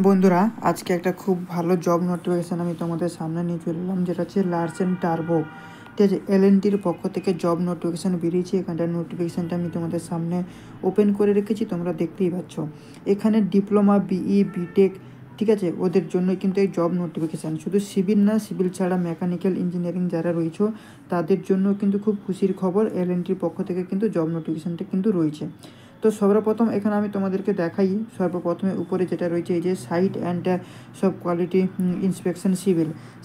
বন্ধুরা, আজকে একটা খুব ভালো জব নোটিফিকেশান আমি তোমাদের সামনে নিয়ে চলে এলাম, যেটা হচ্ছে লার্সেন টার্বো। ঠিক আছে, এলএনটির পক্ষ থেকে জব নোটিফিকেশান বেরিয়েছে। এখানটার নোটিফিকেশানটা আমি তোমাদের সামনে ওপেন করে রেখেছি, তোমরা দেখতেই পাচ্ছ। এখানে ডিপ্লোমা, বিই, বিটেক, ঠিক আছে, ওদের জন্য কিন্তু এই জব নোটিফিকেশান। শুধু সিভিল না, সিভিল ছাড়া মেকানিক্যাল ইঞ্জিনিয়ারিং যারা রয়েছে তাদের জন্য কিন্তু খুব খুশির খবর, এলএনটির পক্ষ থেকে কিন্তু জব নোটিফিকেশানটা কিন্তু রয়েছে। তো সর্বপ্রথম এখানে আমি তোমাদেরকে দেখাই। সর্বপ্রথমে উপরে যেটা রয়েছে এই যে সাইট অ্যান্ড সব কোয়ালিটি ইন্সপেকশন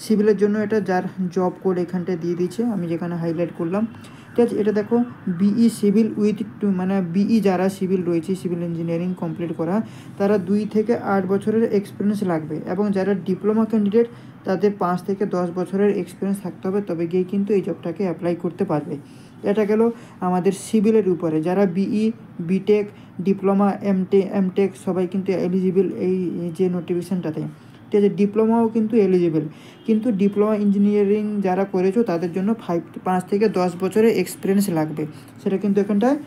সিভিলের জন্য এটা যার জব কোড এখানটায় দিয়ে দিয়েছে, আমি যেখানে হাইলাইট করলাম। ঠিক আছে, এটা দেখো বিই সিভিল উইথ মানে বিই যারা সিভিল রয়েছে, সিভিল ইঞ্জিনিয়ারিং কমপ্লিট করা, তারা 2 থেকে 8 বছরের এক্সপিরিয়েন্স লাগবে। এবং যারা ডিপ্লোমা ক্যান্ডিডেট তাদের 5 থেকে 10 বছরের এক্সপিরিয়েন্স থাকতে হবে, তবে গিয়ে কিন্তু এই জবটাকে অ্যাপ্লাই করতে পারবে। এটা গেল আমাদের সিভিলের উপরে। যারা বিই, বিটেক, ডিপ্লোমা, এমটেক সবাই কিন্তু এলিজিবল এই যে নোটিফিকেশানটাতে। ঠিক আছে, ডিপ্লোমাও কিন্তু এলিজিবল, কিন্তু ডিপ্লোমা ইঞ্জিনিয়ারিং যারা করেছো তাদের জন্য 5 থেকে 10 বছরের এক্সপিরিয়েন্স লাগবে। সেটা কিন্তু এখানটায়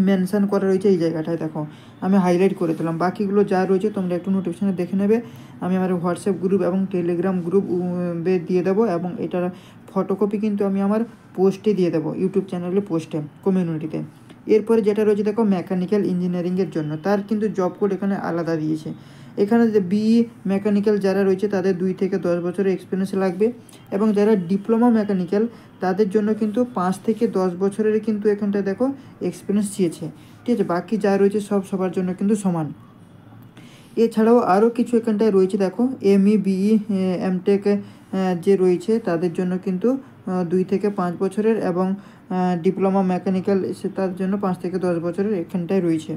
মেনশান করা রয়েছে এই জায়গাটায়, দেখো আমি হাইলাইট করে দিলাম। বাকিগুলো যা রয়েছে তোমরা একটু নোটিফিকেশানে দেখে নেবে। আমি আমার হোয়াটসঅ্যাপ গ্রুপ এবং টেলিগ্রাম গ্রুপে দিয়ে দেবো, এবং এটার ফটোকপি কিন্তু আমি আমার পোস্টে দিয়ে দেবো, ইউটিউব চ্যানেলে পোস্টে, কমিউনিটিতে। এরপরে যেটা রয়েছে দেখো মেকানিক্যাল ইঞ্জিনিয়ারিংয়ের জন্য, তার কিন্তু জব কোড এখানে আলাদা দিয়েছে। এখানে যে বিই মেকানিক্যাল যারা রয়েছে তাদের 2 থেকে 10 বছরের এক্সপিরিয়েন্স লাগবে, এবং যারা ডিপ্লোমা মেকানিক্যাল তাদের জন্য কিন্তু 5 থেকে 10 বছরের কিন্তু এখানটায় দেখো এক্সপিরিয়েন্স চেয়েছে। ঠিক আছে, বাকি যা রয়েছে সবার জন্য কিন্তু সমান। এছাড়াও আরও কিছু এখানটায় রয়েছে, দেখো এমই, বিই, এমটেক যে রয়েছে তাদের জন্য কিন্তু 2 থেকে 5 বছরের, এবং ডিপ্লোমা মেকানিক্যাল তার জন্য 5 থেকে 10 বছরের এখানটায় রয়েছে।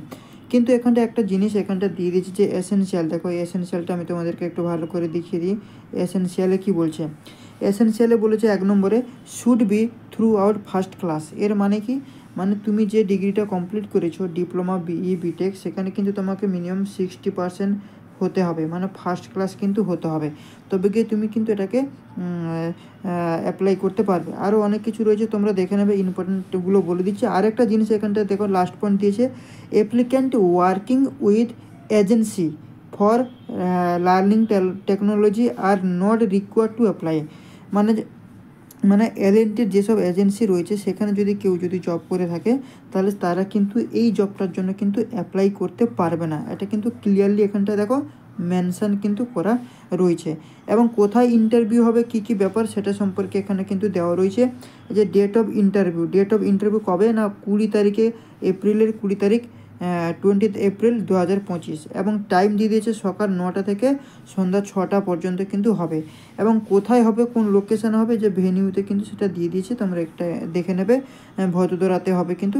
কিন্তু এখানটা একটা জিনিস এখানটা দিয়ে দিয়েছে যে এসেনশিয়াল। দেখো এই এসেনশিয়ালটা আমি তোমাদেরকে একটু ভালো করে দেখিয়ে দিই। এসেনশিয়ালে কী বলছে? এসেনশিয়ালে বলেছে 1 নম্বরে should be through out first class. এর মানে কি? মানে তুমি যে ডিগ্রিটা কমপ্লিট করেছো ডিপ্লোমা, বিই, বিটেক, সেখানে কিন্তু তোমাকে মিনিমাম 60% হতে হবে, মানে ফার্স্ট ক্লাস কিন্তু হতে হবে, তবে গিয়ে তুমি কিন্তু এটাকে অ্যাপ্লাই করতে পারবে। আরও অনেক কিছু রয়েছে, তোমরা দেখে নেবে, ইম্পর্টেন্টগুলো বলে দিচ্ছি। আরেকটা জিনিস এখানটা দেখো লাস্ট পয়েন্ট দিয়েছে, applicant working with agency for learning technology are not required to apply. মানে এলএনটির যেসব এজেন্সি রয়েছে সেখানে যদি কেউ জব করে থাকে তাহলে তারা কিন্তু এই জবটার জন্য কিন্তু অ্যাপ্লাই করতে পারবে না। এটা কিন্তু ক্লিয়ারলি এখানটায় দেখো মেনশান কিন্তু করা রয়েছে। এবং কোথায় ইন্টারভিউ হবে, কী কী ব্যাপার, সেটা সম্পর্কে এখানে কিন্তু দেওয়া রয়েছে। যে ডেট অফ ইন্টারভিউ কবে না, 20 তারিখে, এপ্রিলের 20 তারিখ, 20 এপ্রিল 2025, এবং টাইম দিয়ে দিয়েছে সকাল 9টা থেকে সন্ধ্যা 6টা পর্যন্ত কিন্তু হবে। এবং কোথায় হবে, কোন লোকেশানে হবে, যে ভেনিউতে কিন্তু সেটা দিয়ে দিয়েছে, তোমরা একটা দেখে নেবে। ভদোদরাতে হবে কিন্তু।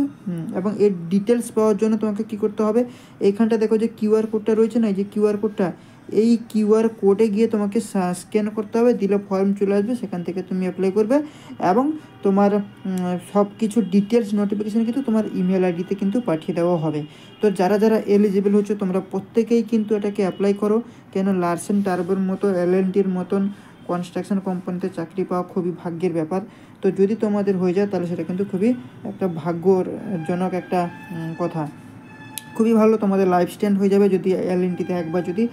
এবং এর ডিটেলস পাওয়ার জন্য তোমাকে কী করতে হবে, এইখানটা দেখো যে কিউআর কোডটা রয়েছে না, এই যে কিউআর কোডটা, এই কিউআর কোডে গিয়ে তোমাকে স্ক্যান করতে হবে, দিলে ফর্ম চলে আসবে, সেখান থেকে তুমি অ্যাপ্লাই করবে। এবং তোমার সব কিছু ডিটেলস নোটিফিকেশান কিন্তু তোমার ইমেল আইডিতে কিন্তু পাঠিয়ে দেওয়া হবে। তো যারা এলিজিবল হচ্ছে তোমরা প্রত্যেকেই কিন্তু এটাকে অ্যাপ্লাই করো, কেন লার্সেন টার্বোর মতো, এলএনটির মতন কনস্ট্রাকশন কোম্পানিতে চাকরি পাওয়া খুবই ভাগ্যের ব্যাপার। তো যদি তোমাদের হয়ে যায় তাহলে সেটা কিন্তু খুবই একটা ভাগ্যজনক একটা কথা। খুবই ভালো, তোমাদের লাইফ স্টাইল হয়ে যাবে যদি এলএনটিতে একবার যদি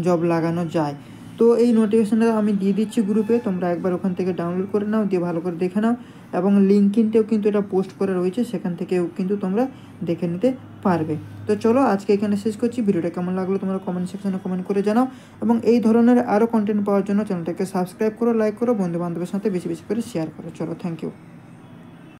জব লাগানো যায়। তো এই নোটিফিকেশানটা আমি দিয়ে দিচ্ছি গ্রুপে, তোমরা একবার ওখান থেকে ডাউনলোড করে নাও, দিয়ে ভালো করে দেখে নাও। এবং লিঙ্কইনটাও কিন্তু এটা পোস্ট করা রয়েছে, সেখান থেকেও কিন্তু তোমরা দেখে নিতে পারবে। তো চলো আজকে এখানে শেষ করছি। ভিডিওটা কেমন লাগলো তোমরা কমেন্ট সেকশনে কমেন্ট করে জানাও, এবং এই ধরনের আরও কন্টেন্ট পাওয়ার জন্য চ্যানেলটাকে সাবস্ক্রাইব করো, লাইক করো, বন্ধু বান্ধবের সাথে বেশি বেশি করে শেয়ার করো। চলো, থ্যাংক ইউ।